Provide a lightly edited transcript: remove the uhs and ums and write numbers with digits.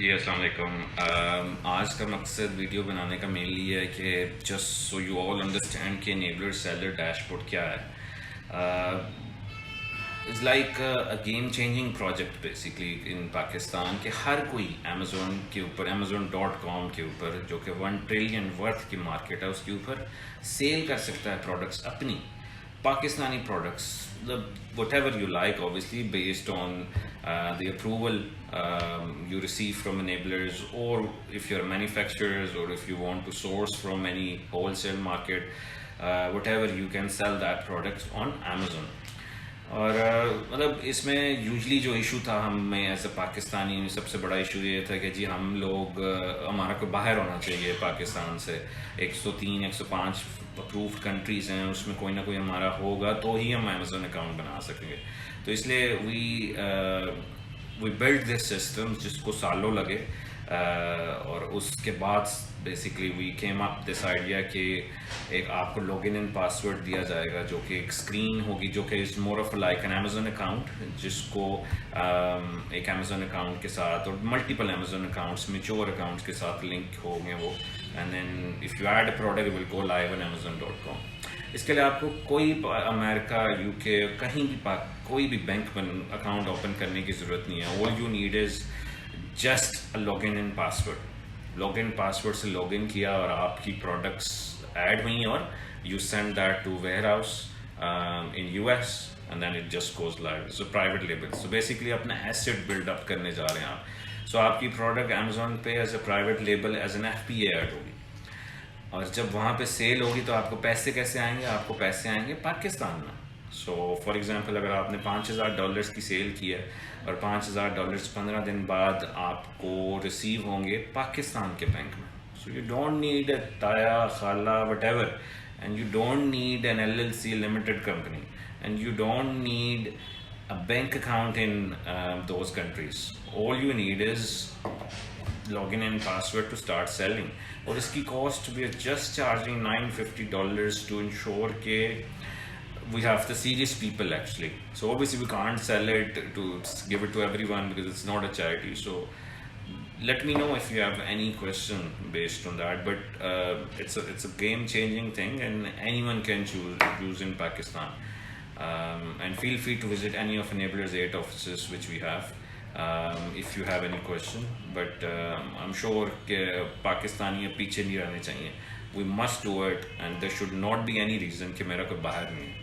جی السلام علیکم. آج کا مقصد ویڈیو بنانے کا مینلی یہ ہے کہ just so you all understand کہ انیبلر سیلر ڈیش بورڈ کیا ہے. Is like a game changing project basically in Pakistan کہ ہر کوئی امیزون کے اوپر Amazon.com کے اوپر جو کہ 1 ٹریلین ورتھ کی مارکیٹ ہے اس کے اوپر سیل کر سکتا ہے پروڈکٹس اپنی Pakistani products whatever you like, obviously based on the approval you receive from enablers, or if you're manufacturers or if you want to source from any wholesale market, whatever, you can sell that product on Amazon. اور مطلب اس میں usually جو issue تھا ہم میں as a Pakistani سب سے بڑا issue یہ تھا کہ جی ہم لوگ ہمارا کوئی باہر ہونا چاہیے پاکستان سے 103 105 اپرووڈ کنٹریز ہیں اس میں کوئی نہ کوئی ہمارا ہوگا تو ہی ہم امیزون اکاؤنٹ بنا سکیں گے. تو اس لیے وی بلڈ دس سسٹم جس کو سالوں لگے اور اس کے بعد basically we came up this idea کہ ایک آپ کو لاگ ان اینڈ پاسورڈ دیا جائے گا جو کہ ایک اسکرین ہوگی جو کہ is more of like an Amazon account جس کو ایک امیزون اکاؤنٹ کے ساتھ اور multiple Amazon accounts mature accounts کے ساتھ لنک ہوں گے وہ, and then if you add a product will go live on Amazon.com. اس کے لیے آپ کو کوئی امریکہ UK کہیں بھی کوئی بھی بینک اکاؤنٹ اوپن کرنے کی ضرورت نہیں ہے. All you need is just log in and password. Log in password سے لاگ ان کیا اور آپ کی پروڈکٹس ایڈ ہوئیں اور you send that to warehouse in US and then it just goes live. So private label, so basically اپنا asset build up کرنے جا رہے ہیں آپ. سو آپ کی پروڈکٹ امیزون پہ as a private label as an FBA add ہوگی اور جب وہاں پہ سیل ہوگی تو آپ کو پیسے کیسے آئیں گے؟ آپ کو پیسے آئیں گے پاکستان میں. سو فار ایگزامپل اگر آپ نے $5,000 کی سیل کی ہے اور $5,000 15 دن بعد آپ کو ریسیو ہوں گے پاکستان کے بینک میں. So you don't need a تایا خالہ whatever, and you don't need an LLC limited company, and you don't need a bank account in those countries. All you need is log in and password to start selling. اور اس کی cost we are just charging $950 to ensure کہ we have the serious people actually. So obviously we can't sell it to give it to everyone because it's not a charity. So let me know if you have any question based on that, but it's a game changing thing and anyone can choose in Pakistan. And feel free to visit any of Enabler's 8 offices which we have. If you have any question, but I'm sure کہ پاکستانی پیچھے نہیں رہنے چاہیے. We must do it and there should not be any reason کہ میرا کوئی باہر نہیں ہے.